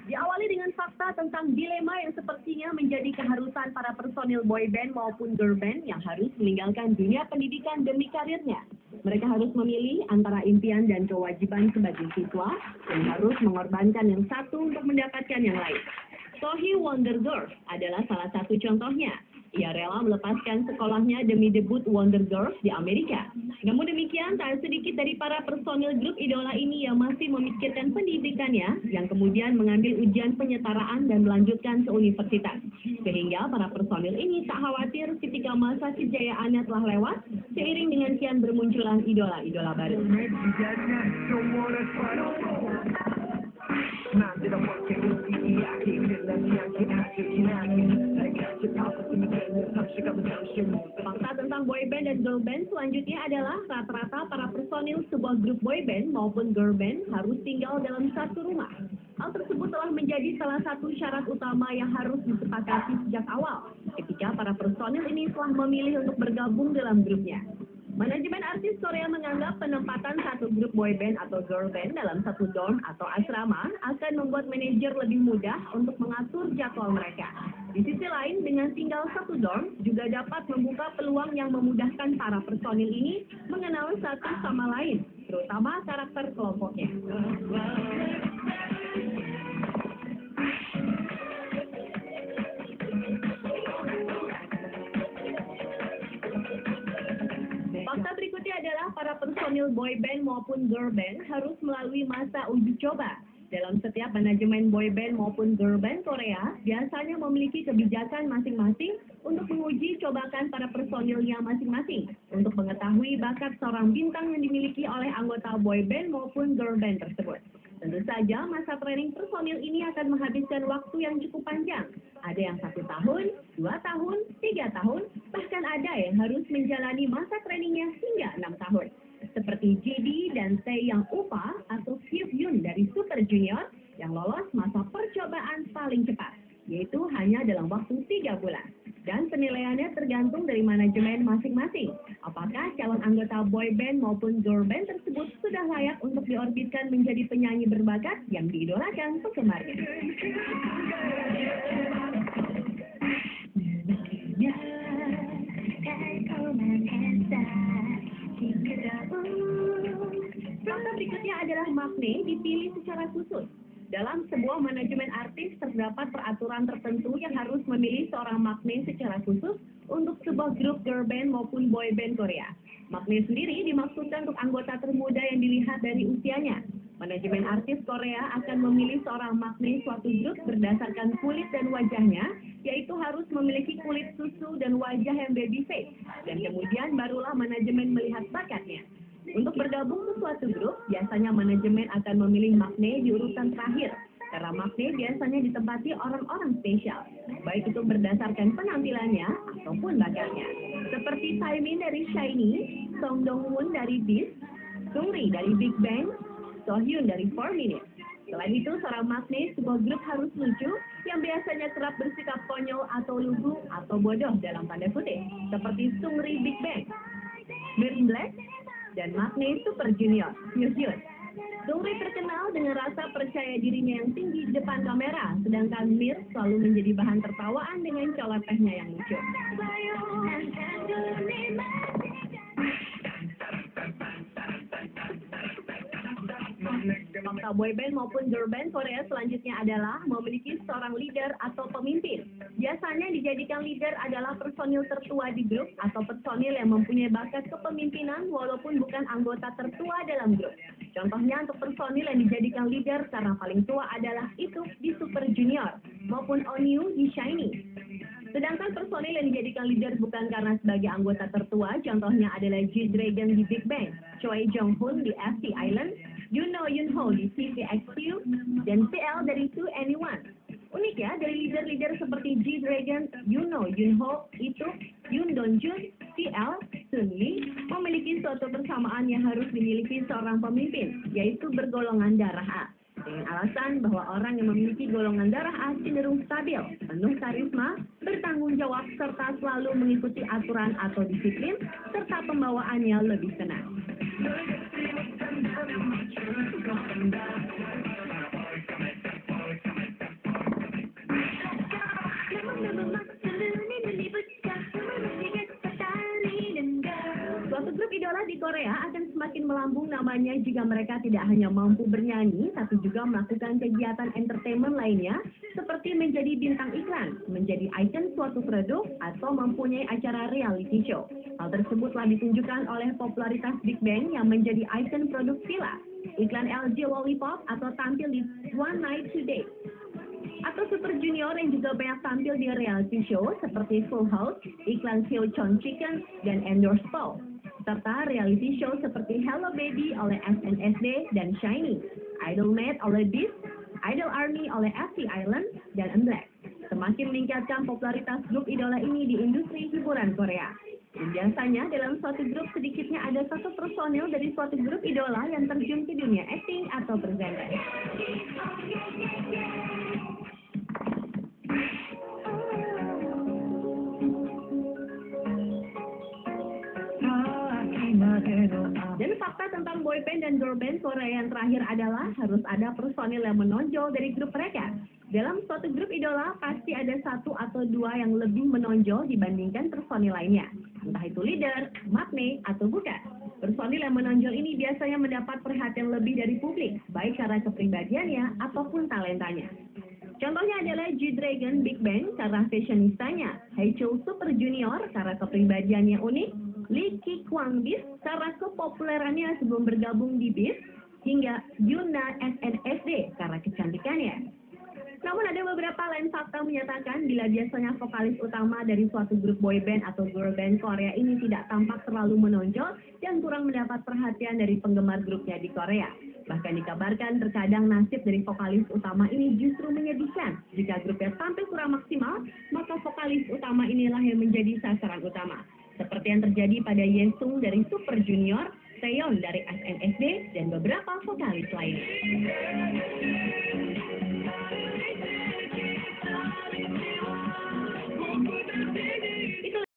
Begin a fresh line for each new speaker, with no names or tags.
Diawali dengan fakta tentang dilema yang sepertinya menjadi keharusan para personil boyband maupun girlband yang harus meninggalkan dunia pendidikan demi karirnya. Mereka harus memilih antara impian dan kewajiban sebagai siswa dan harus mengorbankan yang satu untuk mendapatkan yang lain. Sohee Wonder Girls adalah salah satu contohnya. Ia rela melepaskan sekolahnya demi debut Wonder Girls di Amerika. Namun demikian, tak sedikit dari para personil grup idola ini yang masih memikirkan pendidikannya, yang kemudian mengambil ujian penyetaraan dan melanjutkan ke universitas. Sehingga para personil ini tak khawatir ketika masa kejayaannya telah lewat, seiring dengan kian bermunculan idola-idola baru. Fakta tentang boyband dan girlband selanjutnya adalah rata-rata para personil sebuah grup boyband maupun girlband harus tinggal dalam satu rumah. Hal tersebut telah menjadi salah satu syarat utama yang harus disepakati sejak awal ketika para personil ini telah memilih untuk bergabung dalam grupnya. Manajemen artis Korea menganggap penempatan satu grup boyband atau girlband dalam satu dorm atau asrama akan membuat manajer lebih mudah untuk mengatur jadwal mereka. Di sisi lain, dengan tinggal satu dorm juga dapat membuka peluang yang memudahkan para personil ini mengenal satu sama lain, terutama karakter kelompoknya. Fakta berikutnya adalah para personil boyband maupun girlband harus melalui masa uji coba. Dalam setiap manajemen boyband maupun girlband Korea, biasanya memiliki kebijakan masing-masing untuk menguji cobakan para personilnya masing-masing untuk mengetahui bakat seorang bintang yang dimiliki oleh anggota boyband maupun girlband tersebut. Tentu saja masa training personil ini akan menghabiskan waktu yang cukup panjang. Ada yang 1 tahun, 2 tahun, 3 tahun, bahkan ada yang harus menjalani masa trainingnya hingga 6 tahun. Seperti JD dan Taeyang Upa atau Hyun dari Super Junior yang lolos masa percobaan paling cepat, yaitu hanya dalam waktu 3 bulan. Dan penilaiannya tergantung dari manajemen masing-masing. Apakah calon anggota boyband maupun girlband tersebut sudah layak untuk diorbitkan menjadi penyanyi berbakat yang diidolakan penggemarnya. Fakta berikutnya adalah maknae dipilih secara khusus. Dalam sebuah manajemen artis terdapat peraturan tertentu yang harus memilih seorang maknae secara khusus untuk sebuah grup girlband maupun boyband Korea. Maknae sendiri dimaksudkan untuk anggota termuda yang dilihat dari usianya. Manajemen artis Korea akan memilih seorang maknae suatu grup berdasarkan kulit dan wajahnya, yaitu harus memiliki kulit susu dan wajah yang baby face. Dan kemudian barulah manajemen melihat bakatnya. Untuk bergabung ke suatu grup, biasanya manajemen akan memilih maknae di urutan terakhir, karena maknae biasanya ditempati orang-orang spesial, baik itu berdasarkan penampilannya ataupun bakatnya. Seperti Taemin dari SHINee, Song Dong-woon dari Beast, Seungri dari Big Bang, Sohyun dari 4 Minutes. Selain itu, seorang maknae sebuah grup harus lucu, yang biasanya kerap bersikap konyol atau lugu atau bodoh dalam tanda kutip, seperti Seungri Big Bang, Mirror Black, dan maknae Super Junior, Hyun. Seungri terkenal dengan rasa percaya dirinya yang tinggi di depan kamera, sedangkan Mir selalu menjadi bahan tertawaan dengan celotehnya yang lucu. Fakta boyband maupun girlband Korea selanjutnya adalah memiliki seorang leader atau pemimpin. Biasanya dijadikan leader adalah personil tertua di grup atau personil yang mempunyai bakat kepemimpinan walaupun bukan anggota tertua dalam grup. Contohnya untuk personil yang dijadikan leader karena paling tua adalah ITZY di Super Junior maupun Onyu di SHINee. Sedangkan personil yang dijadikan leader bukan karena sebagai anggota tertua, contohnya adalah G-Dragon di Big Bang, Choi Jong-hoon di FT Island, Yoonho di CVXQ, dan CL dari 2NE1. Unik ya, dari leader-leader seperti G-Dragon, Yoonho, ITZY, Yoon Dong-jun, CL, Seungri memiliki suatu persamaan yang harus dimiliki seorang pemimpin, yaitu bergolongan darah A. Dengan alasan bahwa orang yang memiliki golongan darah A cenderung stabil, penuh karisma, bertanggung jawab, serta selalu mengikuti aturan atau disiplin, serta pembawaannya lebih tenang. namanya jika mereka tidak hanya mampu bernyanyi, tapi juga melakukan kegiatan entertainment lainnya, seperti menjadi bintang iklan, menjadi ikon suatu produk, atau mempunyai acara reality show. Hal tersebut telah ditunjukkan oleh popularitas Big Bang yang menjadi ikon produk Fila, iklan LG Lollipop, atau tampil di One Night Today. Atau Super Junior yang juga banyak tampil di reality show seperti Full House, iklan Seocheon Chicken, dan Endorse Paul, serta reality show seperti Hello Baby oleh SNSD dan Shiny, Idol Mate oleh Beast, Idol Army oleh FT Island, dan Black. Semakin meningkatkan popularitas grup idola ini di industri hiburan Korea. Dan biasanya dalam suatu grup sedikitnya ada satu personil dari suatu grup idola yang terjun ke dunia acting atau presenter. Dan fakta tentang boyband dan girlband Korea yang terakhir adalah harus ada personil yang menonjol dari grup mereka. Dalam suatu grup idola, pasti ada satu atau dua yang lebih menonjol dibandingkan personil lainnya. Entah itu leader, maknae, atau bukan. Personil yang menonjol ini biasanya mendapat perhatian lebih dari publik, baik karena kepribadiannya ataupun talentanya. Contohnya adalah G-Dragon Big Bang karena fashionistanya, Haechan Super Junior karena kepribadiannya unik, Lee Ki-kwang Beast karena kepopulerannya sebelum bergabung di Beast, hingga Yoona SNSD karena kecantikannya. Namun ada beberapa lain fakta menyatakan bila biasanya vokalis utama dari suatu grup boyband atau girlband Korea ini tidak tampak terlalu menonjol dan kurang mendapat perhatian dari penggemar grupnya di Korea. Bahkan dikabarkan terkadang nasib dari vokalis utama ini justru menyedihkan. Jika grupnya tampil kurang maksimal, maka vokalis utama inilah yang menjadi sasaran utama. Seperti yang terjadi pada Yesung dari Super Junior, Taeyeon dari SNSD, dan beberapa vokalis lainnya.